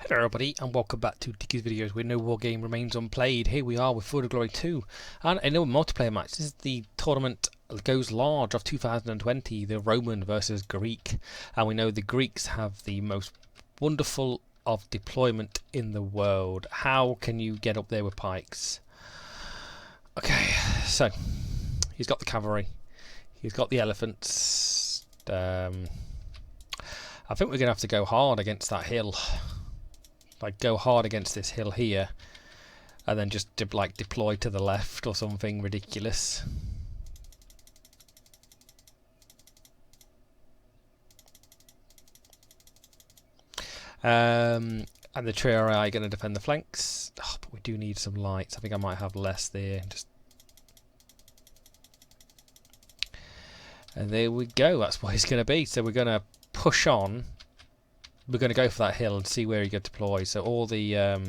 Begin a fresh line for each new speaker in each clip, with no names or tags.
Hello everybody and welcome back to Dicky's Videos where no war game remains unplayed. Here we are with Ford of Glory 2 and another multiplayer match. This is the tournament goes large of 2020, the Roman versus Greek, and we know the Greeks have the most wonderful of deployment in the world. How can you get up there with pikes? Okay, so he's got the cavalry, he's got the elephants. I think we're going to have to go hard against that hill. Like go hard against this hill here and then just deploy to the left or something ridiculous. And the trio are going to defend the flanks. Oh, but we do need some lights. I think I might have less there. And there we go. That's what it's going to be. So we're going to push on. We're going to go for that hill and see where he gets deployed. So all the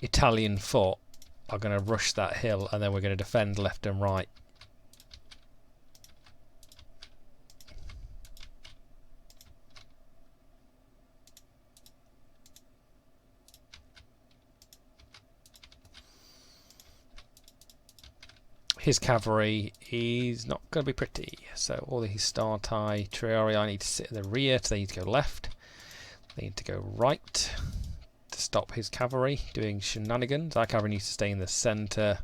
Italian foot are going to rush that hill, and then we're going to defend left and right. His cavalry is not going to be pretty. So all his Startai Triarii need to sit in the rear, so they need to go left. They need to go right to stop his cavalry doing shenanigans. Our cavalry needs to stay in the centre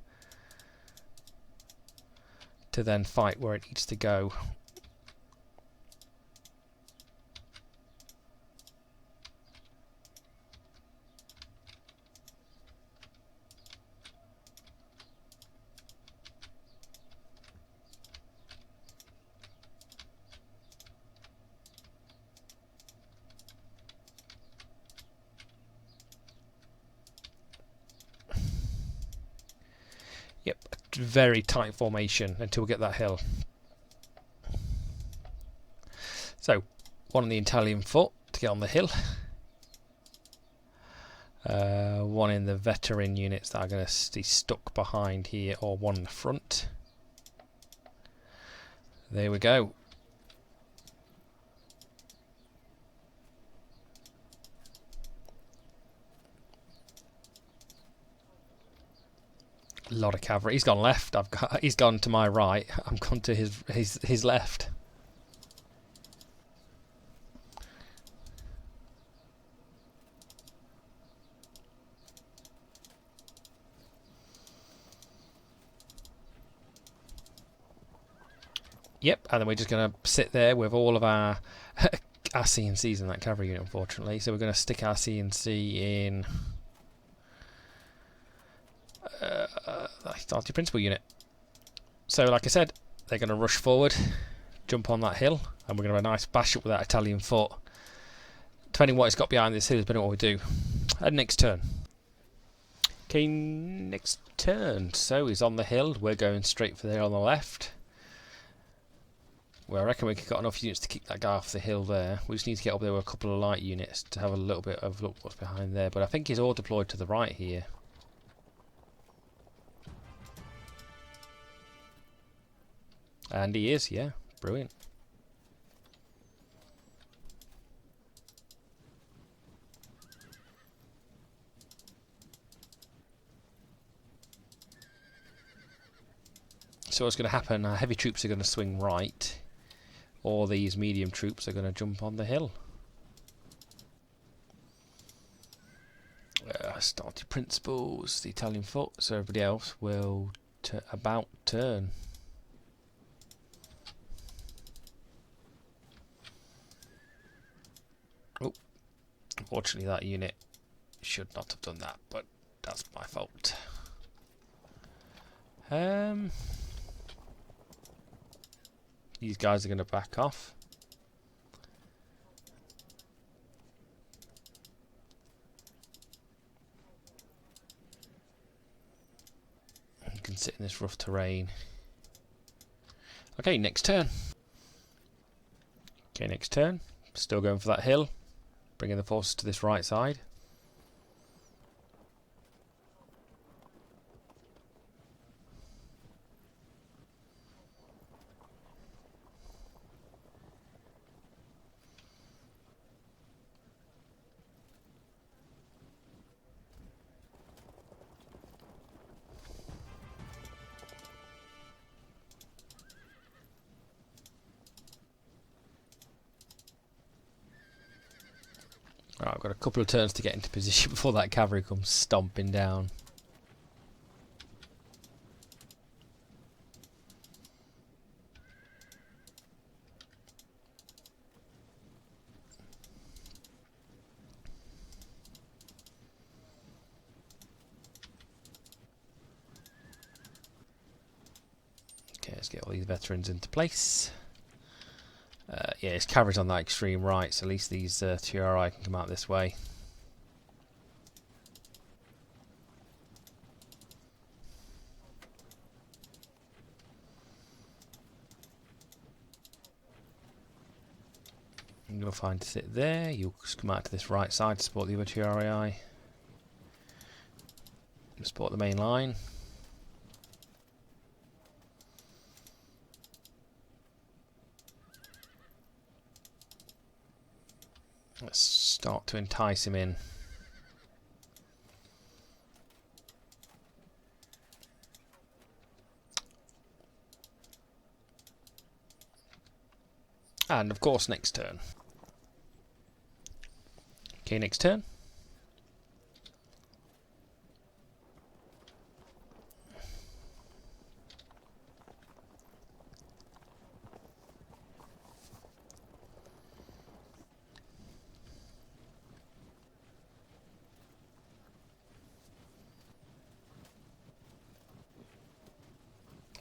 to then fight where it needs to go. Yep, very tight formation until we get that hill. So, one on the Italian foot to get on the hill. One in the veteran units that are going to be stuck behind here, or one in the front. There we go. A lot of cavalry. He's gone left. He's gone to my right. I'm gone to his left. Yep, and then we're just going to sit there with all of our CNCs in that cavalry unit, unfortunately. So we're going to stick our CNC in the principal unit. So, like I said, they're going to rush forward, jump on that hill, and we're going to have a nice bash up with that Italian foot. Depending what it's got behind this hill is depending on what we do. And next turn. Okay, next turn. So he's on the hill. We're going straight for there on the left. Well, I reckon we've got enough units to kick that guy off the hill there. We just need to get up there with a couple of light units to have a little bit of look what's behind there. But I think he's all deployed to the right here. And he is, yeah. Brilliant. So what's going to happen, our heavy troops are going to swing right. All these medium troops are going to jump on the hill. Starting principles, the Italian foot, so everybody else will about turn. Oh, unfortunately that unit should not have done that, but that's my fault. These guys are going to back off. You can sit in this rough terrain. Okay, next turn. Okay, next turn. Still going for that hill. Bringing the forces to this right side. Right, I've got a couple of turns to get into position before that cavalry comes stomping down. Okay, let's get all these veterans into place. Yeah, his cavalry's on that extreme right, so at least these TRI can come out this way. You'll find to sit there. You'll just come out to this right side to support the other TRI. Support the main line. Let's start to entice him in. And of course next turn. Okay, next turn.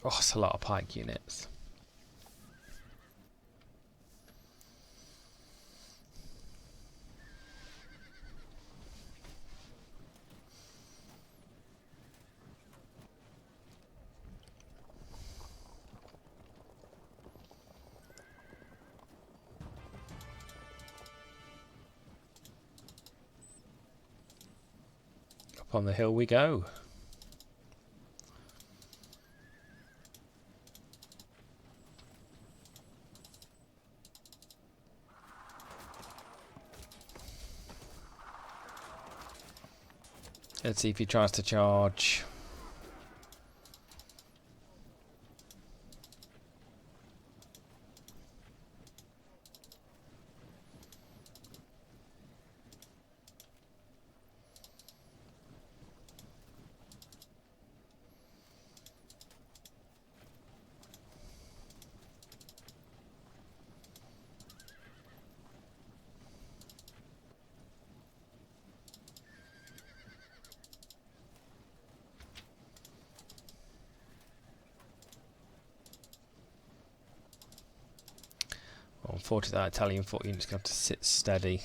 Oh, it's a lot of pike units. Up on the hill we go. Let's see if he tries to charge. Well, unfortunately, that Italian foot unit's going to have to sit steady.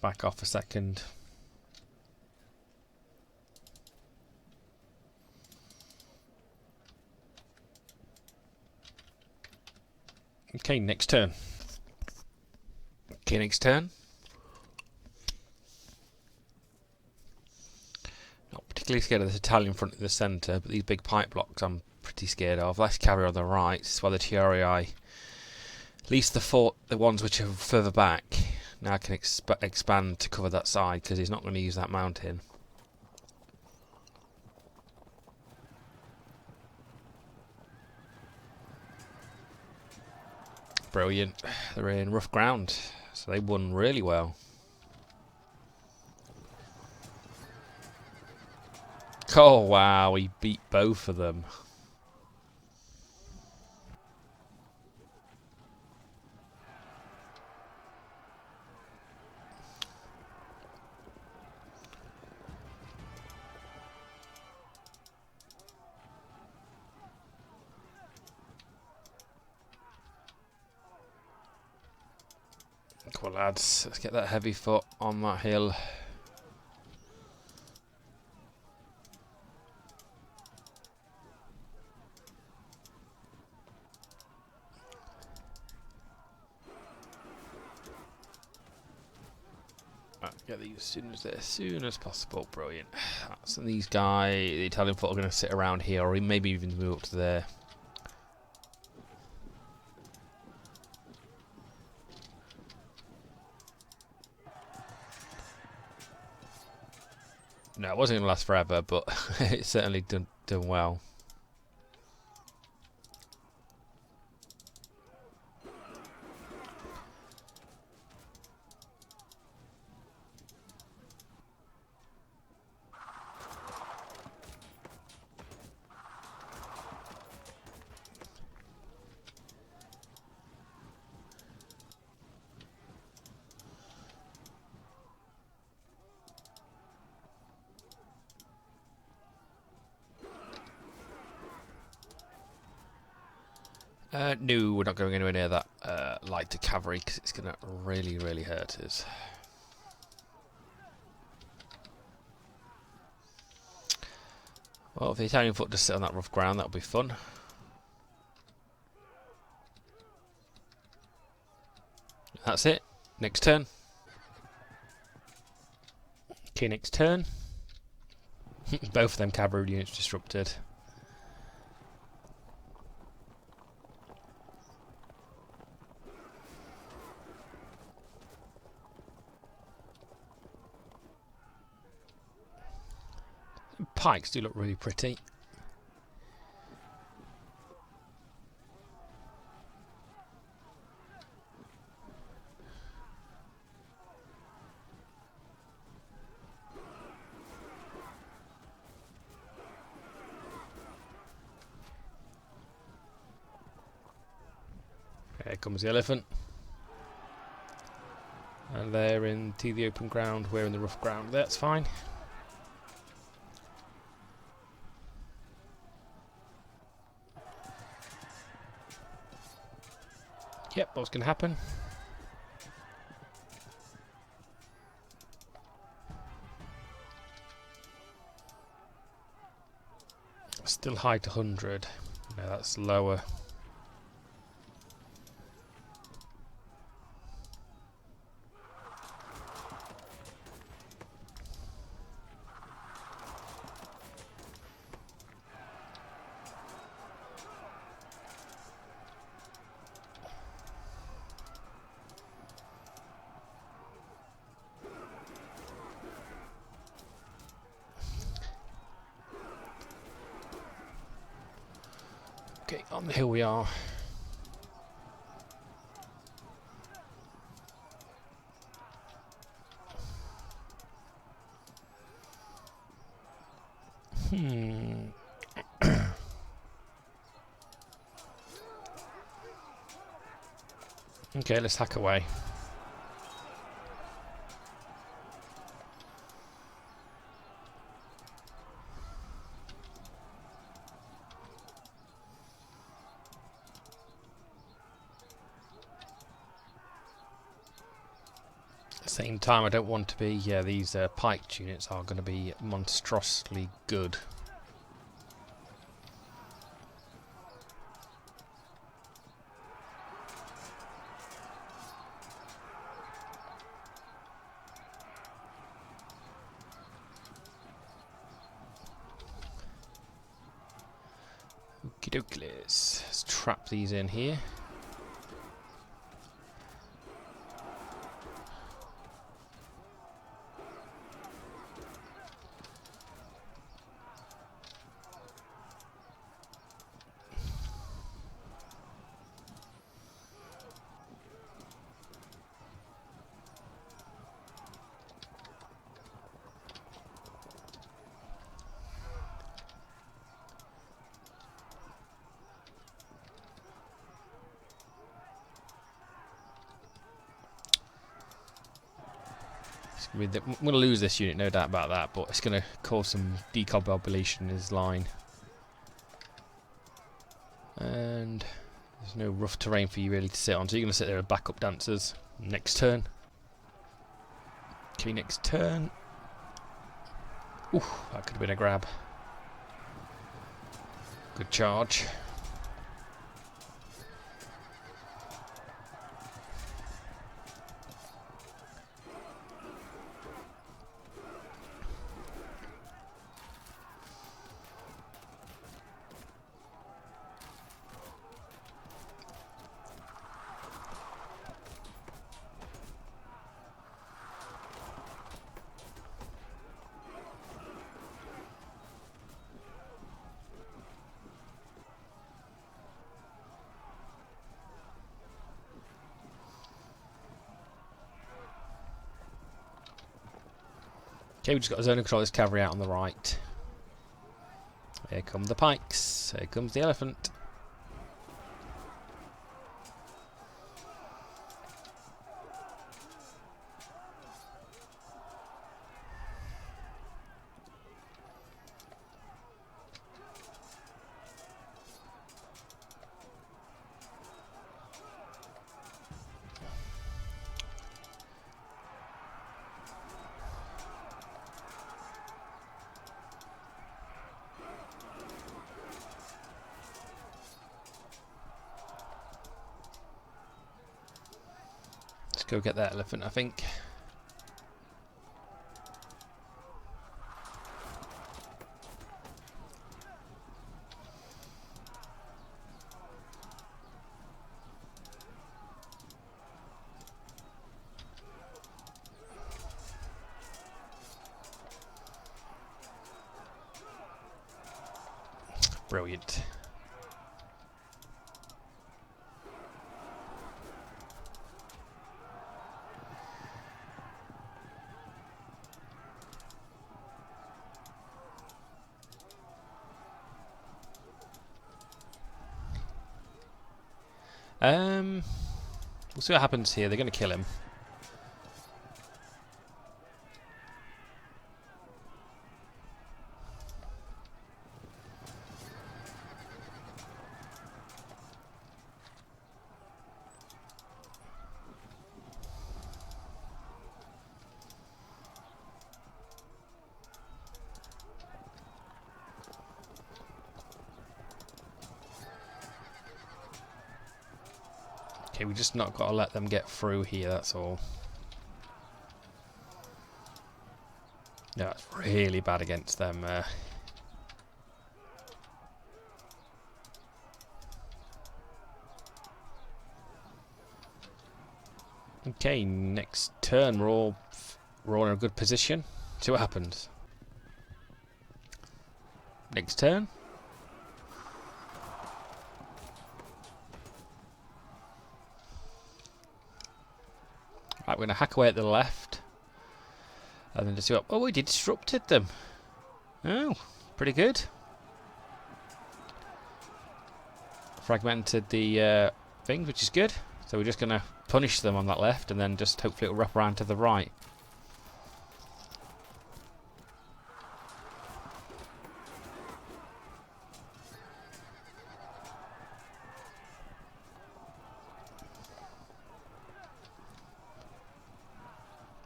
Back off a second. Okay, next turn. Okay, next turn. Not particularly scared of this Italian front in the centre, but these big pipe blocks I'm pretty scared of. Less cavalry on the right. This is why the TRI, at least the ones which are further back, now can expand to cover that side because he's not going to use that mountain. Brilliant. They're in rough ground, so they won really well. Oh wow, he beat both of them. Come on lads, let's get that heavy foot on that hill. Get these as soon as possible. Brilliant. So these guys, the Italian foot, are going to sit around here, or maybe even move up to there. No, it wasn't going to last forever, but it's certainly done well. No, we're not going anywhere near that lighter cavalry because it's going to really, really hurt us. Well, if the Italian foot just sit on that rough ground, that'll be fun. That's it. Next turn. Okay, next turn. Both of them cavalry units disrupted. Pikes do look really pretty. Here comes the elephant. And they're into the open ground, we're in the rough ground. That's fine. Yep, what's going to happen? Still high to 100. No, that's lower. Okay, on the hill we are. Okay, let's hack away. At the same time, I don't want to be. Yeah, these pike units are going to be monstrously good. Okie dokie, let's trap these in here. I'm going to lose this unit, no doubt about that, but it's going to cause some decombobulation in his line. And there's no rough terrain for you really to sit on, so you're going to sit there with backup dancers. Next turn. Okay, next turn. Ooh, that could have been a grab. Good charge. Okay, we just got a zone of control of this cavalry out on the right. Here come the pikes. Here comes the elephant. Let's go get that elephant, I think. Brilliant. We'll see what happens here. They're going to kill him. Okay, we just not got to let them get through here, that's all. No, it's really bad against them. Okay, next turn we're all in a good position. See what happens. Next turn. Right, we're going to hack away at the left. And then just see what... Oh, we disrupted them. Oh, pretty good. Fragmented the thing, which is good. So we're just going to punish them on that left, and then just hopefully it'll wrap around to the right.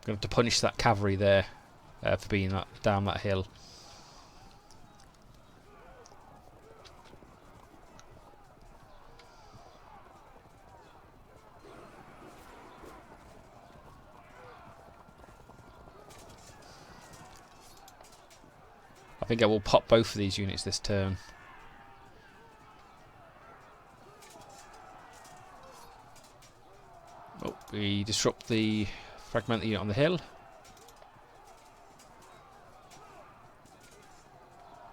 Going to have to punish that cavalry there for being down that hill. I think I will pop both of these units this turn. Oh, we disrupt the fragment the unit on the hill.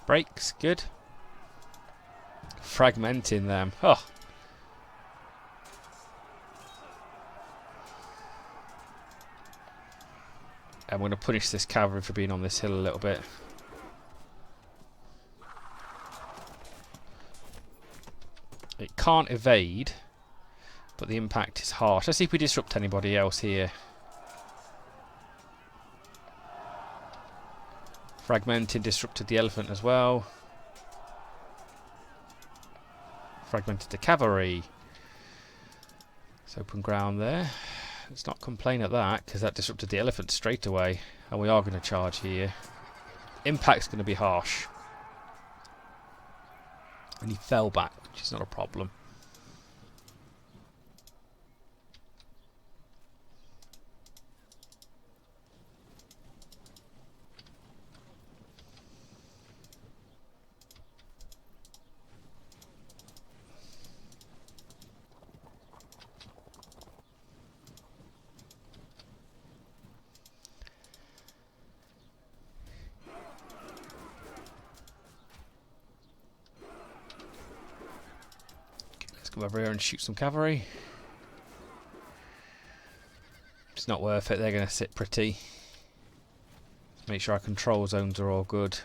Breaks, good. Fragmenting them. Oh. I'm going to punish this cavalry for being on this hill a little bit. It can't evade, but the impact is harsh. Let's see if we disrupt anybody else here. Fragmented, disrupted the elephant as well. Fragmented the cavalry. It's open ground there. Let's not complain at that, because that disrupted the elephant straight away. And we are going to charge here. Impact's going to be harsh. And he fell back, which is not a problem. Come over here and shoot some cavalry. It's not worth it, they're going to sit pretty. make sure our control zones are all good.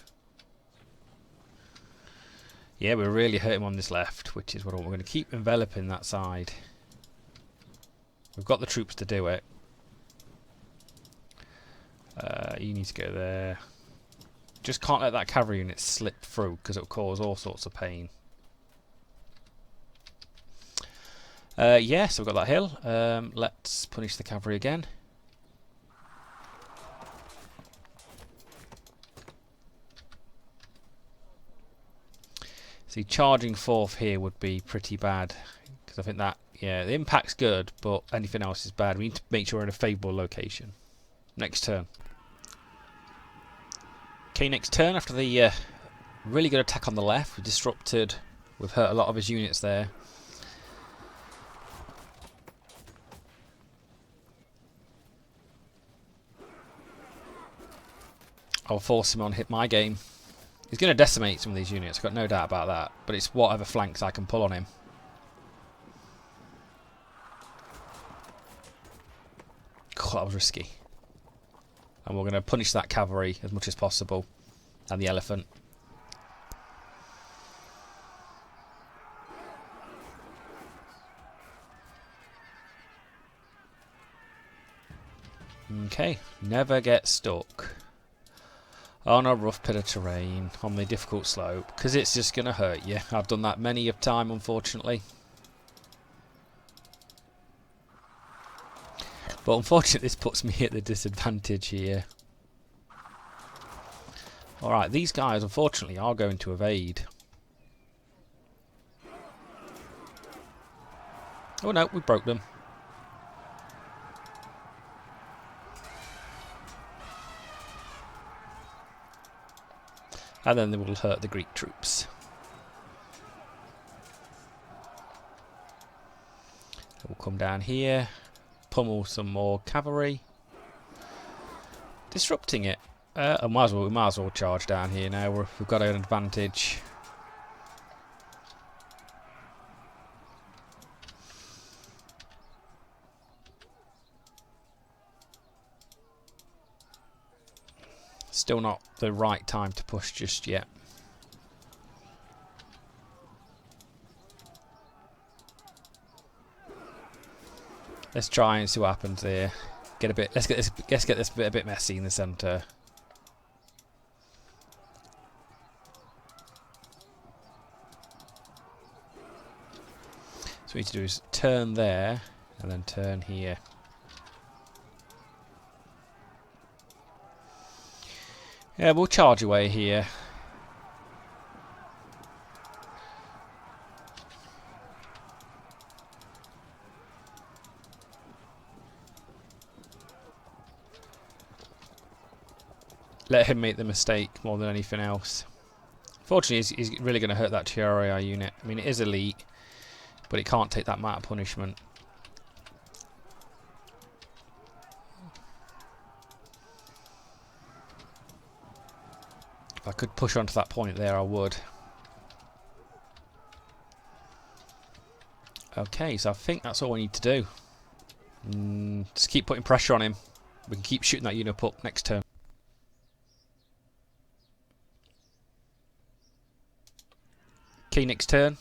Yeah, we're really hurting on this left, which is what we're going to keep enveloping that side. We've got the troops to do it. You need to go there. Just can't let that cavalry unit slip through because it'll cause all sorts of pain. Yeah, so we've got that hill. Let's punish the cavalry again. See, charging forth here would be pretty bad because I think that, yeah, the impact's good, but anything else is bad. We need to make sure we're in a favourable location. Next turn. Okay, next turn after the really good attack on the left. We disrupted. We've hurt a lot of his units there. I'll force him on hit my game. He's going to decimate some of these units, I've got no doubt about that. But it's whatever flanks I can pull on him. God, that was risky. And we're going to punish that cavalry as much as possible. And the elephant. Okay, never get stuck on a rough bit of terrain, on the difficult slope, because it's just going to hurt you. I've done that many a time, unfortunately. But unfortunately, this puts me at the disadvantage here. Alright, these guys, unfortunately, are going to evade. Oh no, we broke them. And then they will hurt the Greek troops. We'll come down here, pummel some more cavalry. Disrupting it. We might as well charge down here now. We've got an advantage. Still not the right time to push just yet. Let's try and see what happens here. Let's get this bit a bit messy in the centre. So what we need to do is turn there and then turn here. Yeah, we'll charge away here. Let him make the mistake more than anything else. Fortunately, he's really going to hurt that TRAI unit. I mean, it is elite, but it can't take that amount of punishment. If I could push onto that point there, I would. Okay, so I think that's all we need to do. Just keep putting pressure on him. We can keep shooting that unit up next turn. Okay, next turn.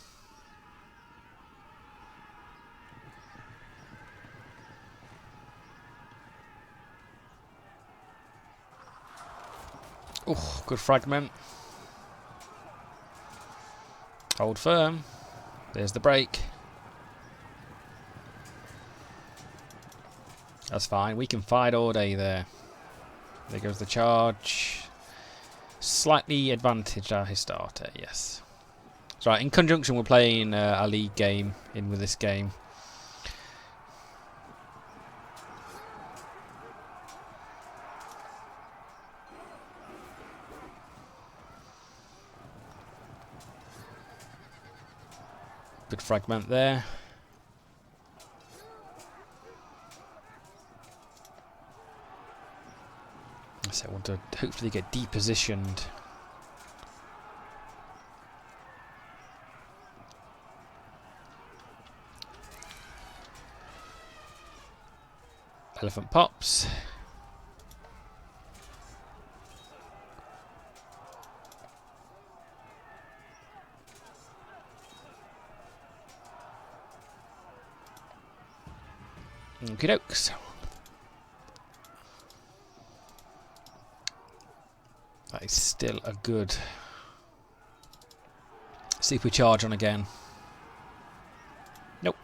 Oh, good fragment. Hold firm. There's the break. That's fine. We can fight all day there. There goes the charge. Slightly advantaged our Histata, yes. That's right. In conjunction, we're playing a league game in with this game. Good fragment there. So I want to hopefully get depositioned. Elephant pops. Okie dokes. That is still a good. See if we charge on again. Nope.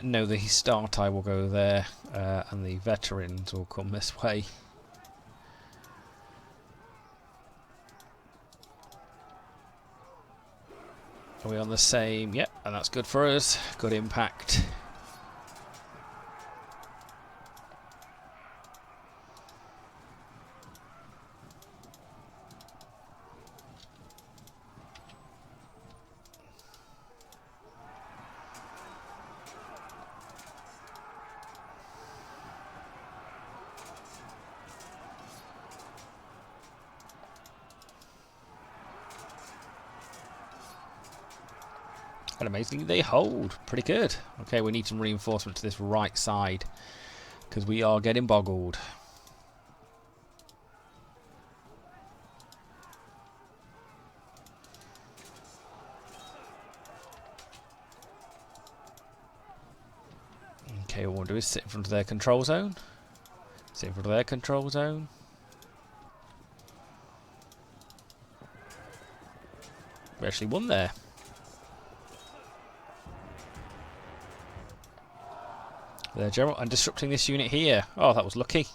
No, the Hastati will go there, and the veterans will come this way. Are we on the same? Yep, and that's good for us. Good impact. And amazingly, they hold. Pretty good. Okay, we need some reinforcement to this right side, because we are getting boggled. Okay, all we want to do is sit in front of their control zone. Sit in front of their control zone. We actually won there. There, General, and disrupting this unit here. Oh, that was lucky.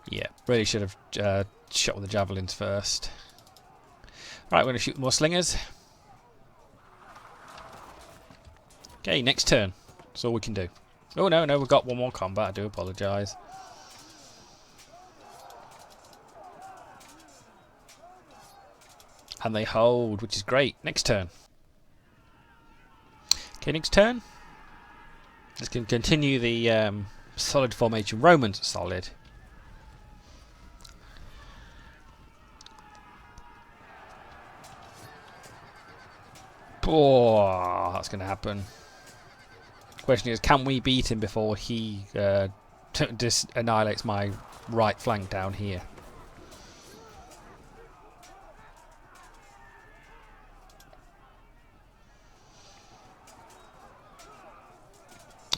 Yeah, really should have shot with the javelins first. Right, we're going to shoot more slingers. Okay, next turn. That's all we can do. Oh, no, we've got one more combat. I do apologise. And they hold, which is great. Next turn. Okay, next turn. Let's continue the solid formation. Romans are solid. Oh, that's going to happen. Question is, can we beat him before he annihilates my right flank down here?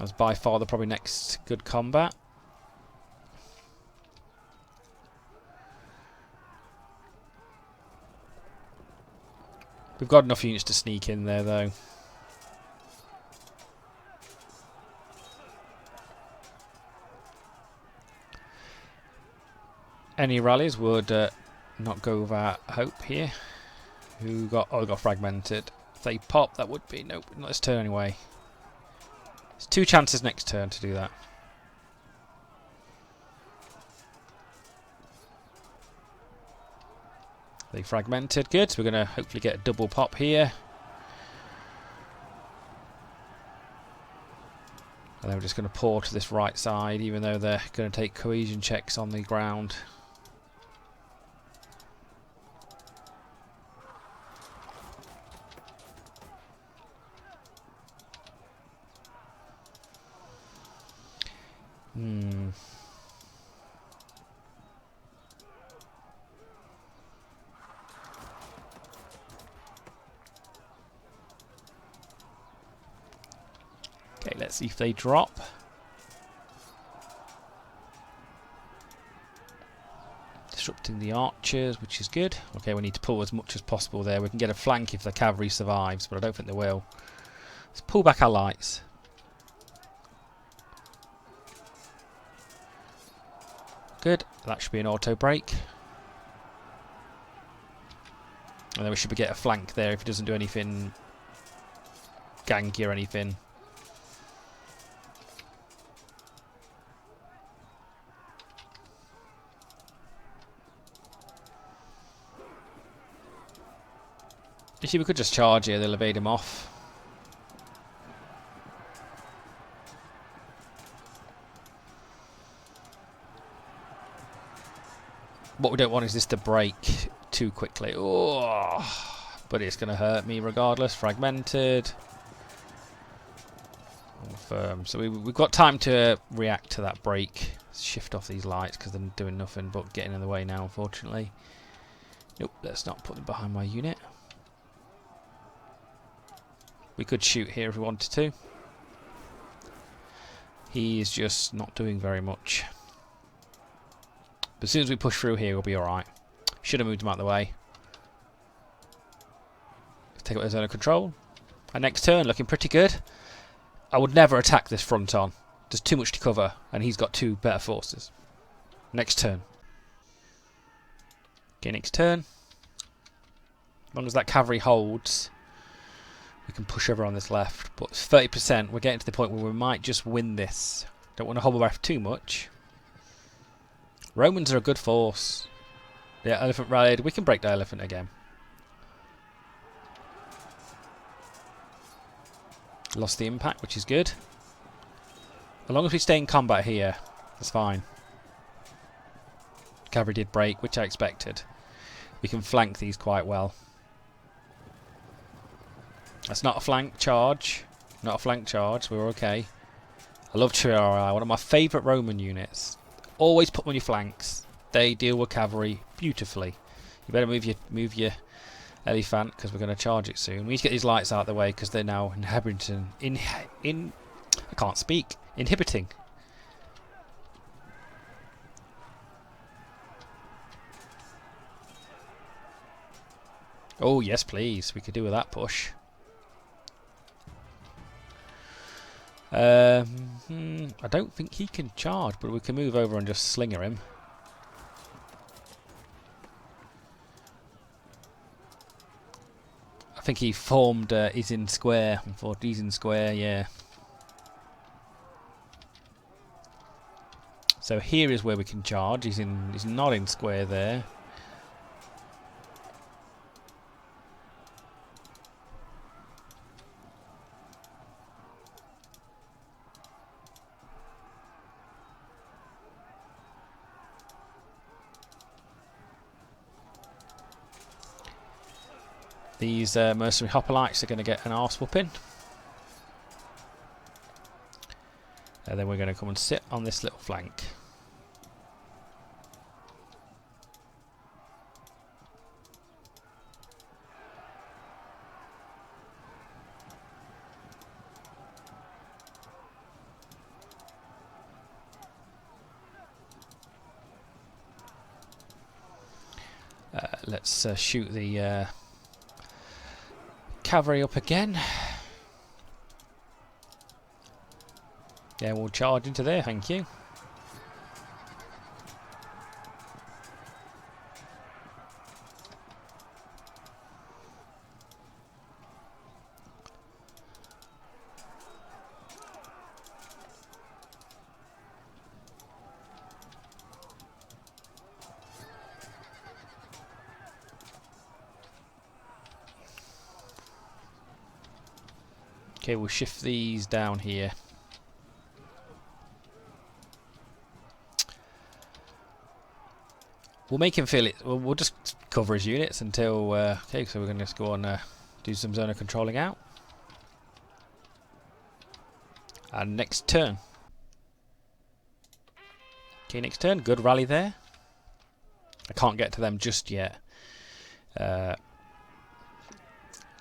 That's by far the probably next good combat. We've got enough units to sneak in there, though. Any rallies would not go without hope here. Who got? Oh, got fragmented. If they pop, that would be nope. Not this turn anyway. There's 2 chances next turn to do that. They fragmented. Good. So we're going to hopefully get a double pop here. And then we're just going to pour to this right side, even though they're going to take cohesion checks on the ground. Okay, let's see if they drop. Disrupting the archers, which is good. Okay, we need to pull as much as possible there. We can get a flank if the cavalry survives, but I don't think they will. Let's pull back our lights. Good. That should be an auto break. And then we should get a flank there if it doesn't do anything ganky or anything. Actually, we could just charge here, they'll evade him off. What we don't want is this to break too quickly. Oh, but it's going to hurt me regardless. Fragmented. Firm. So we've got time to react to that break. Shift off these lights because they're doing nothing but getting in the way now, unfortunately. Nope, let's not put them behind my unit. We could shoot here if we wanted to. He is just not doing very much. But as soon as we push through here, we'll be alright. Should have moved him out of the way. Let's take out his zone of control. Our next turn, looking pretty good. I would never attack this front on. There's too much to cover, and he's got 2 better forces. Next turn. Okay, next turn. As long as that cavalry holds, we can push over on this left. But 30%, we're getting to the point where we might just win this. Don't want to hobble back too much. Romans are a good force. Yeah, elephant rallied. We can break the elephant again. Lost the impact, which is good. As long as we stay in combat here, that's fine. Cavalry did break, which I expected. We can flank these quite well. That's not a flank charge. Not a flank charge. We're okay. I love Triari, one of my favourite Roman units. Always put them on your flanks. They deal with cavalry beautifully. You better move your elephant because we're going to charge it soon. We need to get these lights out of the way because they're now I can't speak. Inhibiting. Oh yes, please. We could do with that push. I don't think he can charge, but we can move over and just slinger him. I think he formed. He's in square. He's in square. Yeah. So here is where we can charge. He's not in square there. These mercenary hoplites are going to get an arse whooping. And then we're going to come and sit on this little flank. Let's shoot the cavalry up again. Yeah, we'll charge into there, thank you. Okay, we'll shift these down here. We'll make him feel it. We'll just cover his units until. Okay, so we're going to just go on do some zone of controlling out. And next turn. Okay, next turn. Good rally there. I can't get to them just yet.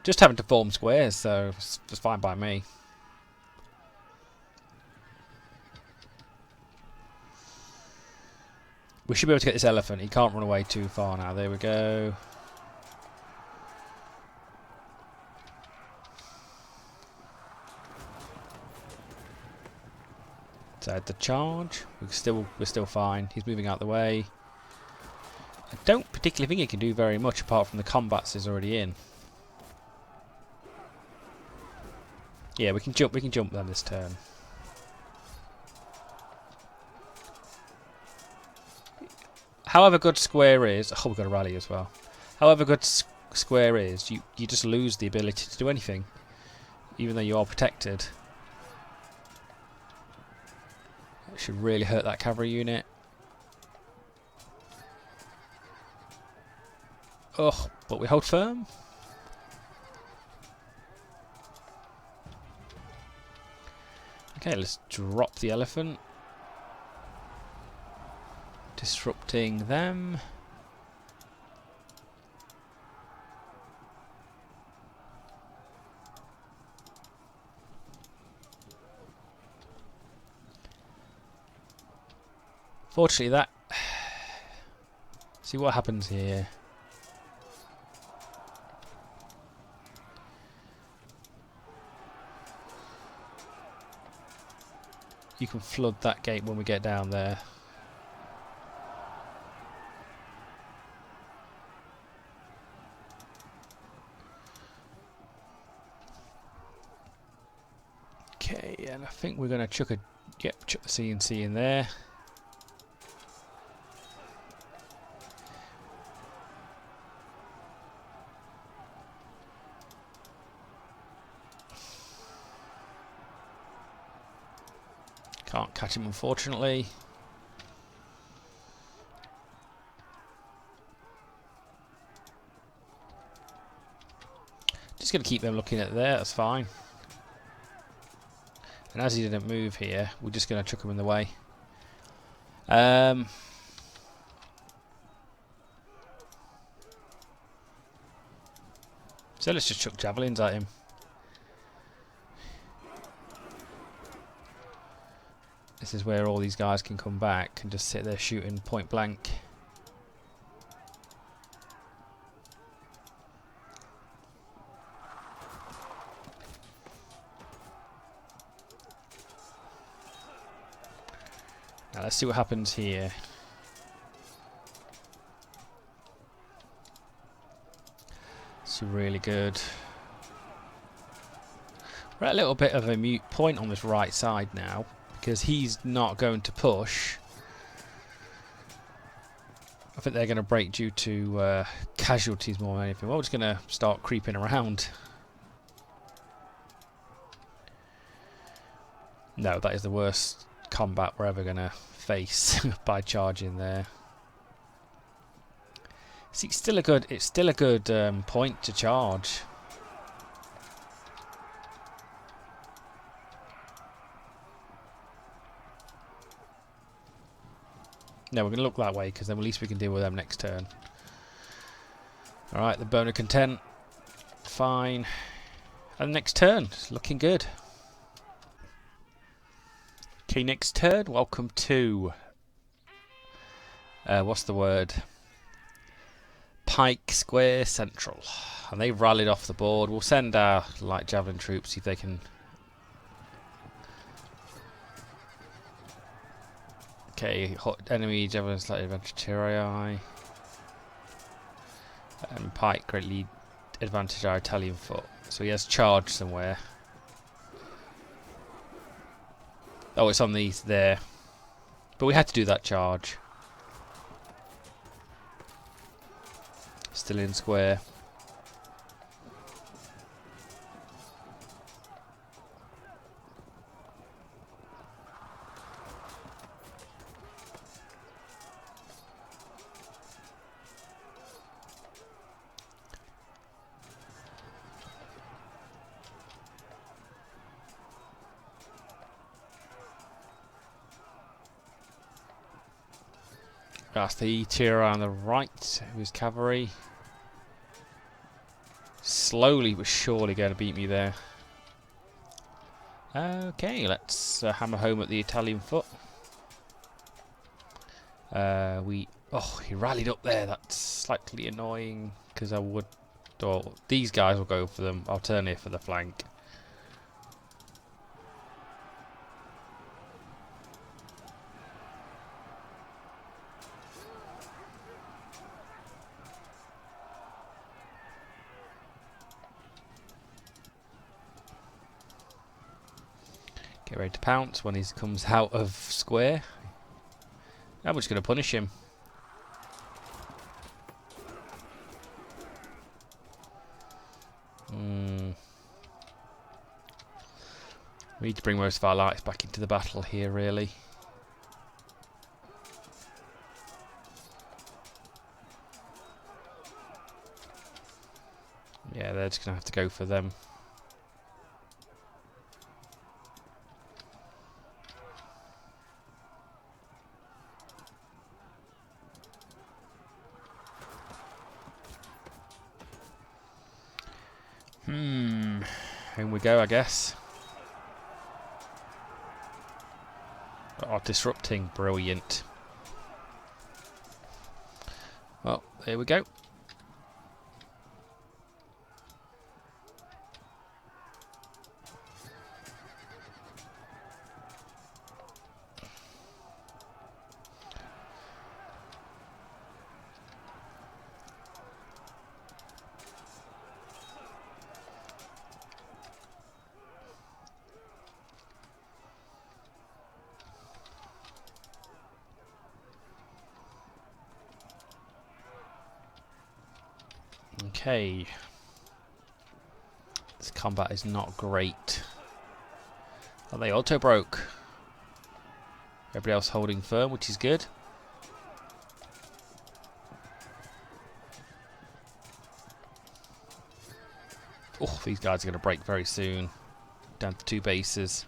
Just having to form squares, so it's fine by me. We should be able to get this elephant. He can't run away too far now. There we go. So the charge. We're still fine. He's moving out the way. I don't particularly think he can do very much apart from the combats he's already in. Yeah, we can jump them this turn. However good square is, oh, we've got a rally as well. However good square is, you just lose the ability to do anything, even though you are protected. It should really hurt that cavalry unit. Oh, but we hold firm. Okay, let's drop the elephant. Disrupting them. Fortunately, that... See what happens here. You can flood that gate when we get down there. Okay, and I think we're going to chuck the CNC in there. Can't catch him, unfortunately. Just going to keep them looking at there, that's fine. And as he didn't move here, we're just going to chuck him in the way. So let's just chuck javelins at him. This is where all these guys can come back and just sit there shooting point blank. Now let's see what happens here. It's really good. We're at a little bit of a mute point on this right side now, because he's not going to push. I think they're going to break due to casualties more than anything. Well, we're just going to start creeping around. No, that is the worst combat we're ever going to face by charging there. See, it's still a good point to charge. No, we're going to look that way because then at least we can deal with them next turn. Alright, the bone of content. Fine. And next turn. It's looking good. Okay, next turn. Welcome to... what's the word? Pike Square Central. And they've rallied off the board. We'll send our light javelin troops, see if they can... Okay, enemy javelin slightly advantage and Pike greatly advantage our Italian foot. So he has charge somewhere. Oh, it's on these there. But we had to do that charge. Still in square. That's the tier on the right, who's cavalry. Slowly but surely going to beat me there. Okay, let's hammer home at the Italian foot. Oh, he rallied up there. That's slightly annoying because I would. Oh, these guys will go for them. I'll turn here for the flank. Get ready to pounce when he comes out of square. I'm just going to punish him. We need to bring most of our lights back into the battle here, really. Yeah, they're just going to have to go for them. Home we go, I guess. Oh, disrupting. Brilliant. Well, there we go. Okay. This combat is not great. Oh, they auto broke. Everybody else holding firm, which is good. Oh, these guys are going to break very soon. Down to 2 bases.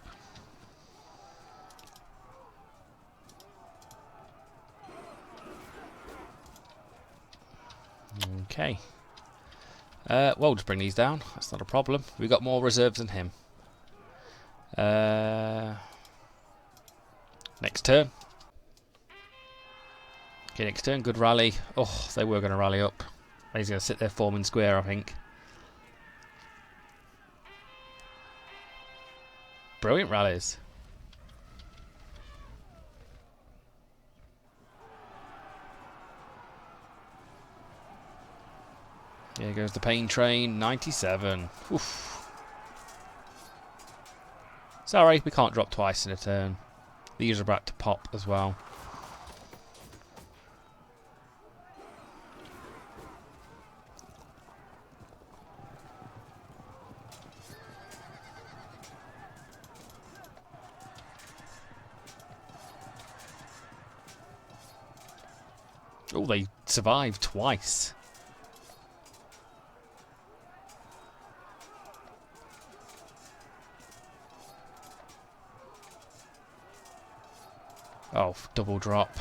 Okay. Well, we'll just bring these down. That's not a problem. We've got more reserves than him. Next turn. Okay, next turn. Good rally. Oh, they were going to rally up. He's going to sit there forming square, I think. Brilliant rallies. Here goes the pain train. 97. Oof. Sorry, we can't drop twice in a turn. These are about to pop as well. Oh, they survived twice. Oh, double drop.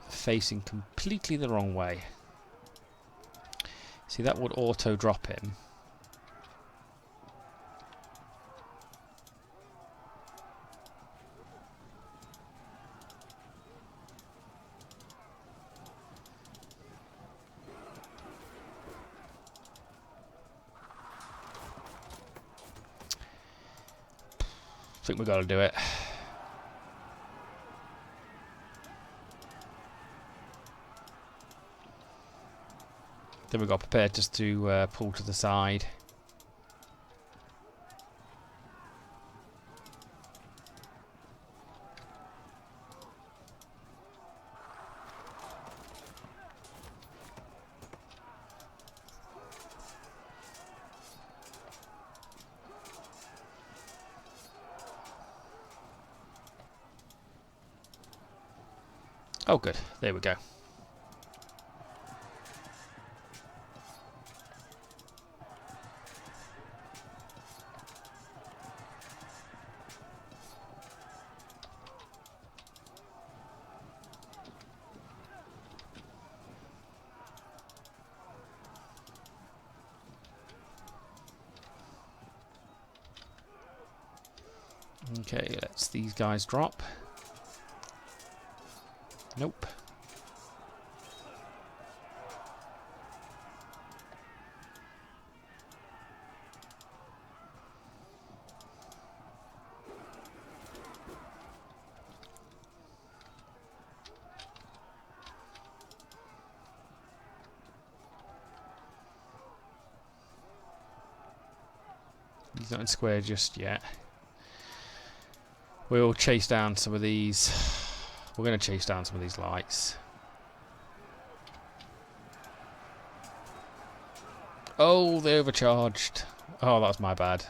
Facing completely the wrong way. See, that would auto drop him. I think we've got to do it. Then we got prepared just to pull to the side. Oh, good. There we go. Okay, let's these guys drop. Nope. He's not in square just yet. We'll chase down some of these. We're going to chase down some of these lights. Oh, they overcharged. Oh, that's my bad.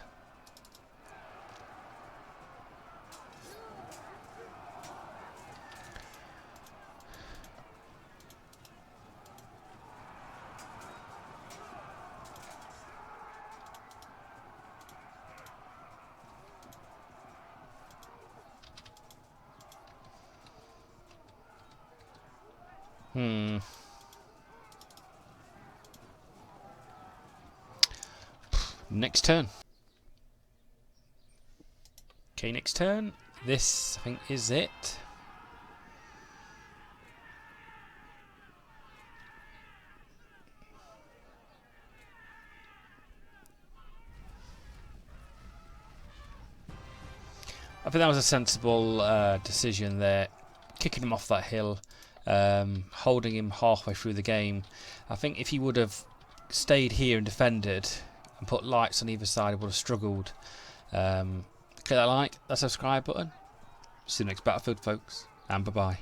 Next turn. Okay, next turn. This, I think, is it. I think that was a sensible decision there, kicking him off that hill, holding him halfway through the game. I think if he would have stayed here and defended and put lights on either side, he would have struggled. Click that like, that subscribe button. See you next Battlefield, folks, and bye-bye.